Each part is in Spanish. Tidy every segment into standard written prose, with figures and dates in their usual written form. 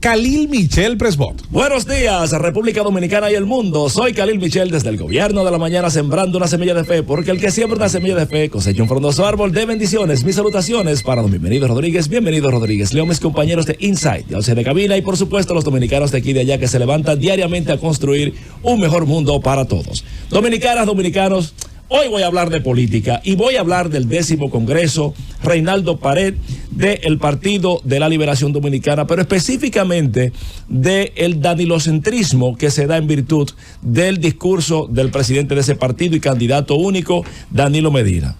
Khalil Michel Presbot. Buenos días, República Dominicana y el mundo. Soy Khalil Michel desde el Gobierno de la Mañana, sembrando una semilla de fe, porque el que siembra una semilla de fe cosecha un frondoso árbol de bendiciones. Mis salutaciones para don Bienvenido Rodríguez. Bienvenido Rodríguez. Leo mis compañeros de Insight, de Once de Cabina y por supuesto los dominicanos de aquí y de allá que se levantan diariamente a construir un mejor mundo para todos. Dominicanas, dominicanos. Hoy voy a hablar de política y voy a hablar del 10º Congreso Reinaldo Pared del Partido de la Liberación Dominicana, pero específicamente del danilocentrismo que se da en virtud del discurso del presidente de ese partido y candidato único, Danilo Medina.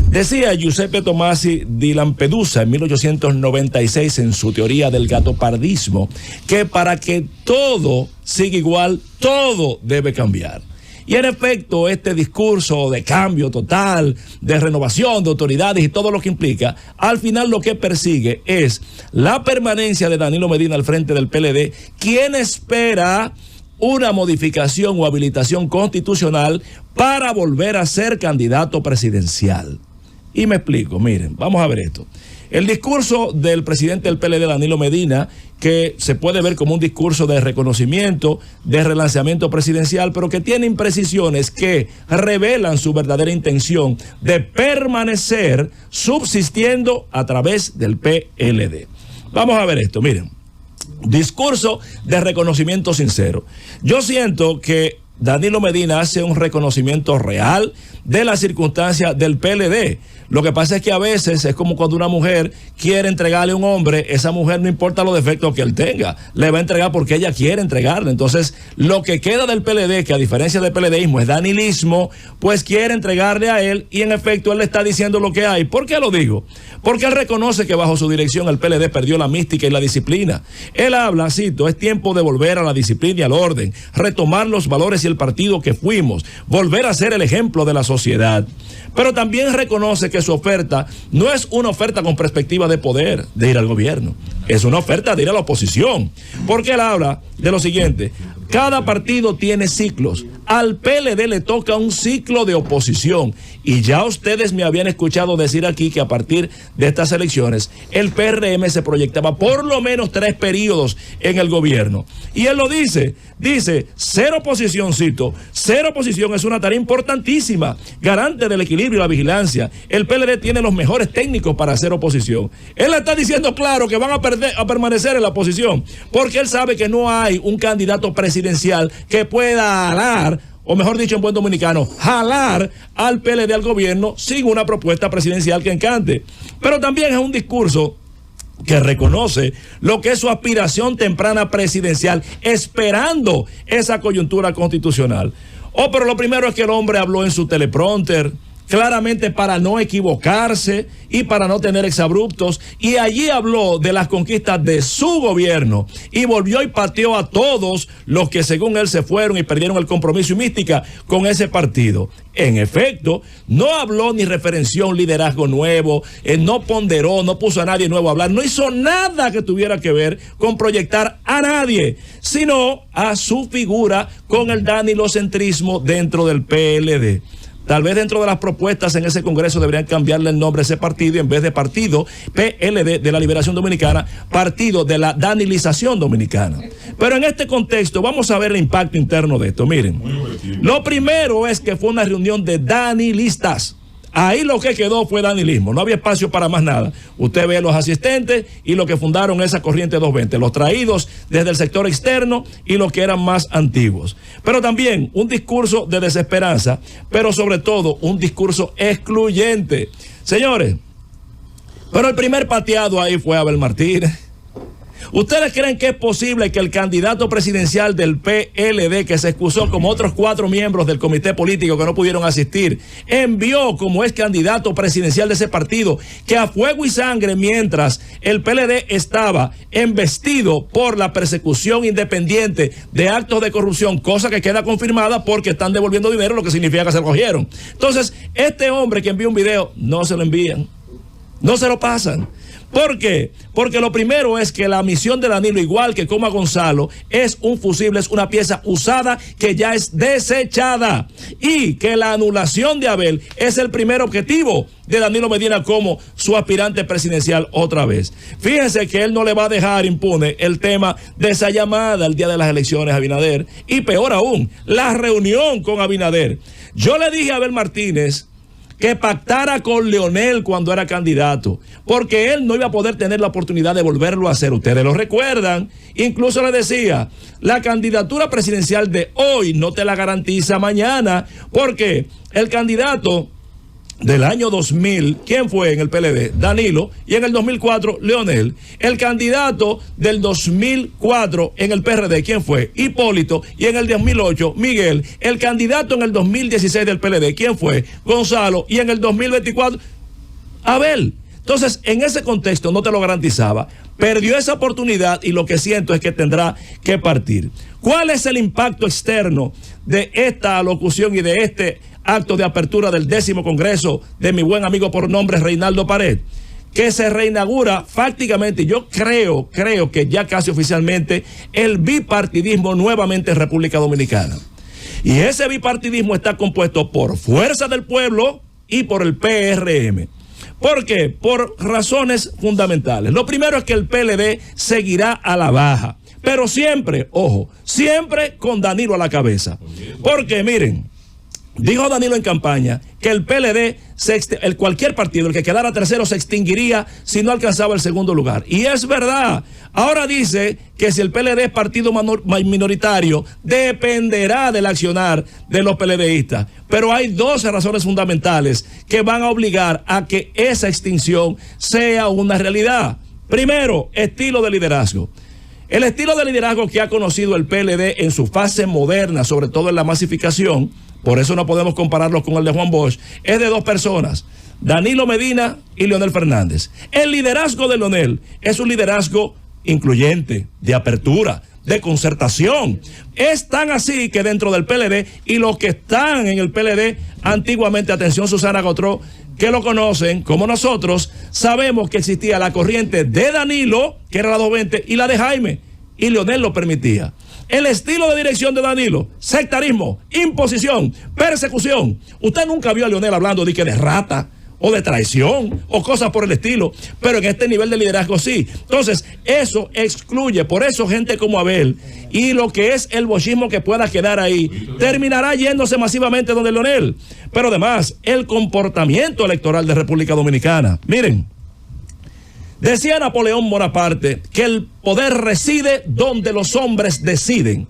Decía Giuseppe Tomasi di Lampedusa en 1896 en su teoría del gatopardismo que para que todo siga igual, todo debe cambiar. Y en efecto, este discurso de cambio total, de renovación de autoridades y todo lo que implica, al final lo que persigue es la permanencia de Danilo Medina al frente del PLD, quien espera una modificación o habilitación constitucional para volver a ser candidato presidencial. Y me explico, miren, vamos a ver esto. El discurso del presidente del PLD, Danilo Medina, que se puede ver como un discurso de reconocimiento, de relanzamiento presidencial, pero que tiene imprecisiones que revelan su verdadera intención de permanecer subsistiendo a través del PLD. Vamos a ver esto, miren. Discurso de reconocimiento sincero. Yo siento que Danilo Medina hace un reconocimiento real de las circunstancias del PLD. Lo que pasa es que a veces es como cuando una mujer quiere entregarle a un hombre, esa mujer no importa los defectos que él tenga, le va a entregar porque ella quiere entregarle. Entonces, lo que queda del PLD, que a diferencia del PLDismo es danilismo, pues quiere entregarle a él y en efecto él le está diciendo lo que hay. ¿Por qué lo digo? Porque él reconoce que bajo su dirección el PLD perdió la mística y la disciplina. Él habla, cito, es tiempo de volver a la disciplina y al orden, retomar los valores y el partido que fuimos, volver a ser el ejemplo de la sociedad. Pero también reconoce que su oferta no es una oferta con perspectiva de poder, de ir al gobierno. Es una oferta de ir a la oposición. Porque él habla de lo siguiente: cada partido tiene ciclos. Al PLD le toca un ciclo de oposición. Y ya ustedes me habían escuchado decir aquí que a partir de estas elecciones, el PRM se proyectaba por lo menos 3 periodos en el gobierno. Y él lo dice, cero oposición, cito, cero oposición es una tarea importantísima, garante del equilibrio y la vigilancia. El PLD tiene los mejores técnicos para hacer oposición. Él está diciendo claro que van a permanecer en la oposición, porque él sabe que no hay un candidato presidencial que pueda dar, o mejor dicho en buen dominicano, jalar al PLD al gobierno sin una propuesta presidencial que encante. Pero también es un discurso que reconoce lo que es su aspiración temprana presidencial, esperando esa coyuntura constitucional. Pero lo primero es que el hombre habló en su teleprompter, claramente para no equivocarse y para no tener exabruptos, y allí habló de las conquistas de su gobierno y volvió y pateó a todos los que según él se fueron y perdieron el compromiso y mística con ese partido. En efecto, no habló ni referenció un liderazgo nuevo, no ponderó, no puso a nadie nuevo a hablar, no hizo nada que tuviera que ver con proyectar a nadie, sino a su figura con el danilocentrismo dentro del PLD. Tal vez dentro de las propuestas en ese Congreso deberían cambiarle el nombre a ese partido y en vez de Partido PLD de la Liberación Dominicana, Partido de la Danilización Dominicana. Pero en este contexto vamos a ver el impacto interno de esto. Miren, lo primero es que fue una reunión de danilistas. Ahí lo que quedó fue danilismo, no había espacio para más nada. Usted ve los asistentes y los que fundaron esa corriente 220, los traídos desde el sector externo y los que eran más antiguos. Pero también un discurso de desesperanza, pero sobre todo un discurso excluyente. Señores, pero el primer pateado ahí fue Abel Martínez. ¿Ustedes creen que es posible que el candidato presidencial del PLD, que se excusó como otros 4 miembros del comité político que no pudieron asistir, envió como ex candidato presidencial de ese partido, que a fuego y sangre, mientras el PLD estaba embestido por la persecución independiente de actos de corrupción, cosa que queda confirmada porque están devolviendo dinero, lo que significa que se lo cogieron? Entonces, este hombre que envió un video, no se lo envían. No se lo pasan. ¿Por qué? Porque lo primero es que la misión de Danilo, igual que como a Gonzalo, es un fusible, es una pieza usada que ya es desechada. Y que la anulación de Abel es el primer objetivo de Danilo Medina como su aspirante presidencial otra vez. Fíjense que él no le va a dejar impune el tema de esa llamada el día de las elecciones a Abinader. Y peor aún, la reunión con Abinader. Yo le dije a Abel Martínez que pactara con Leonel cuando era candidato, porque él no iba a poder tener la oportunidad de volverlo a hacer. Ustedes lo recuerdan. Incluso le decía, la candidatura presidencial de hoy no te la garantiza mañana, porque el candidato del año 2000, ¿quién fue en el PLD? Danilo, y en el 2004, Leonel. El candidato del 2004 en el PRD, ¿quién fue? Hipólito, y en el 2008, Miguel. El candidato en el 2016 del PLD, ¿quién fue? Gonzalo, y en el 2024, Abel. Entonces, en ese contexto no te lo garantizaba. Perdió esa oportunidad y lo que siento es que tendrá que partir. ¿Cuál es el impacto externo de esta alocución y de este acto de apertura del 10º Congreso de mi buen amigo por nombre Reinaldo Pared? Que se reinaugura prácticamente, yo creo que ya casi oficialmente, el bipartidismo nuevamente en República Dominicana. Y ese bipartidismo está compuesto por Fuerza del Pueblo y por el PRM. ¿Por qué? Por razones fundamentales. Lo primero es que el PLD seguirá a la baja, pero siempre, ojo, siempre con Danilo a la cabeza. Porque miren, dijo Danilo en campaña que el PLD, cualquier partido, el que quedara tercero, se extinguiría si no alcanzaba el segundo lugar. Y es verdad. Ahora dice que si el PLD es partido minoritario, dependerá del accionar de los PLDistas. Pero hay 12 razones fundamentales que van a obligar a que esa extinción sea una realidad. Primero, estilo de liderazgo. El estilo de liderazgo que ha conocido el PLD en su fase moderna, sobre todo en la masificación, por eso no podemos compararlo con el de Juan Bosch, es de dos personas, Danilo Medina y Leonel Fernández. El liderazgo de Leonel es un liderazgo incluyente, de apertura, de concertación. Es tan así que dentro del PLD y los que están en el PLD antiguamente, atención Susana Gotró, que lo conocen como nosotros, sabemos que existía la corriente de Danilo, que era la 220, y la de Jaime, y Leonel lo permitía. El estilo de dirección de Danilo, sectarismo, imposición, persecución. Usted nunca vio a Leonel hablando de rata o de traición o cosas por el estilo, pero en este nivel de liderazgo sí. Entonces, eso excluye, por eso gente como Abel y lo que es el bochismo que pueda quedar ahí, terminará yéndose masivamente donde Leonel. Pero además, el comportamiento electoral de República Dominicana. Miren, decía Napoleón Bonaparte que el poder reside donde los hombres deciden.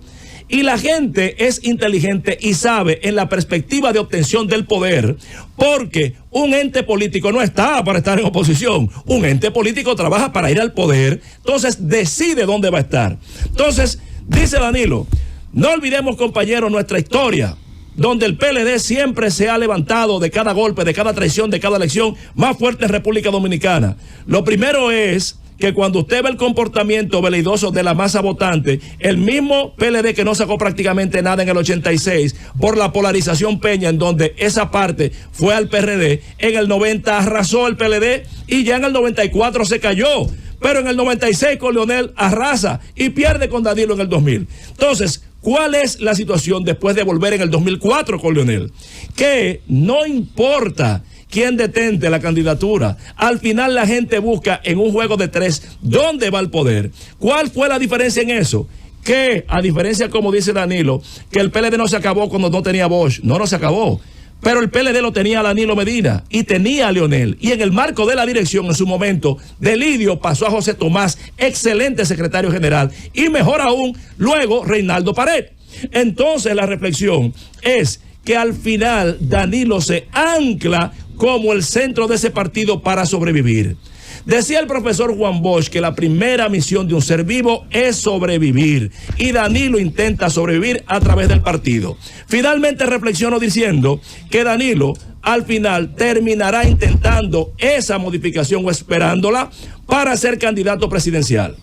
Y la gente es inteligente y sabe en la perspectiva de obtención del poder, porque un ente político no está para estar en oposición, un ente político trabaja para ir al poder, entonces decide dónde va a estar. Entonces, dice Danilo, no olvidemos, compañeros, nuestra historia, donde el PLD siempre se ha levantado de cada golpe, de cada traición, de cada elección más fuerte en República Dominicana. Lo primero es que cuando usted ve el comportamiento veleidoso de la masa votante, el mismo PLD que no sacó prácticamente nada en el 86 por la polarización Peña, en donde esa parte fue al PRD, en el 90 arrasó el PLD y ya en el 94 se cayó. Pero en el 96 con Leonel arrasa y pierde con Danilo en el 2000. Entonces, ¿cuál es la situación después de volver en el 2004 con Leonel? Que no importa quién detente la candidatura, al final la gente busca en un juego de tres dónde va el poder. ¿Cuál fue la diferencia en eso? Que, a diferencia, como dice Danilo, que el PLD no se acabó cuando no tenía Bosch. No se acabó. Pero el PLD lo tenía a Danilo Medina y tenía a Leonel. Y en el marco de la dirección, en su momento, de Lidio pasó a José Tomás, excelente secretario general. Y mejor aún, luego Reinaldo Pared. Entonces la reflexión es que al final Danilo se ancla como el centro de ese partido para sobrevivir. Decía el profesor Juan Bosch que la primera misión de un ser vivo es sobrevivir, y Danilo intenta sobrevivir a través del partido. Finalmente reflexiono diciendo que Danilo al final terminará intentando esa modificación o esperándola para ser candidato presidencial.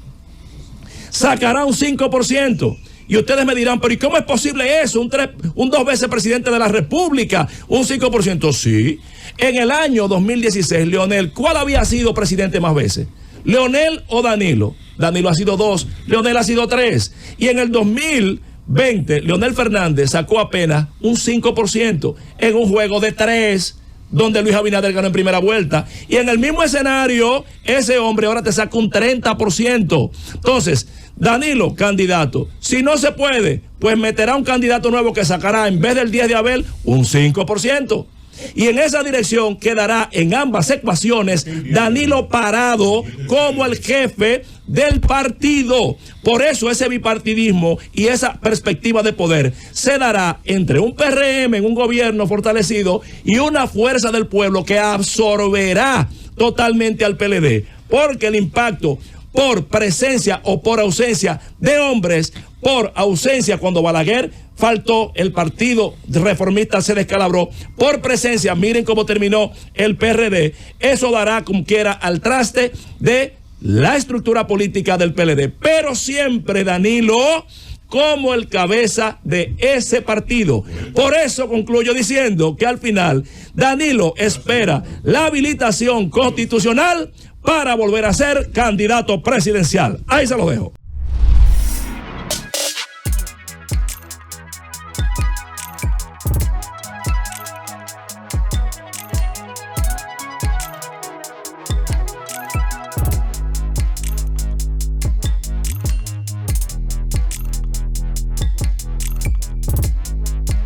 Sacará un 5%. Y ustedes me dirán, pero ¿y cómo es posible eso? Un 2 veces presidente de la República, un 5%. Sí, En el año 2016, Leonel, ¿cuál había sido presidente más veces? ¿Leonel o Danilo? Danilo ha sido 2, Leonel ha sido 3. Y en el 2020, Leonel Fernández sacó apenas un 5% en un juego de 3, donde Luis Abinader ganó en primera vuelta. Y en el mismo escenario, ese hombre ahora te saca un 30%. Entonces, Danilo, candidato. Si no se puede, pues meterá un candidato nuevo que sacará, en vez del 10 de Abel, un 5%. Y en esa dirección quedará en ambas ecuaciones Danilo parado como el jefe del partido. Por eso ese bipartidismo y esa perspectiva de poder se dará entre un PRM en un gobierno fortalecido y una fuerza del pueblo que absorberá totalmente al PLD, porque el impacto por presencia o por ausencia de hombres, por ausencia cuando Balaguer faltó, el partido reformista se descalabró, por presencia, miren cómo terminó el PRD, eso dará como quiera al traste de la estructura política del PLD, pero siempre Danilo como el cabeza de ese partido. Por eso concluyo diciendo que al final Danilo espera la habilitación constitucional para volver a ser candidato presidencial. Ahí se lo dejo.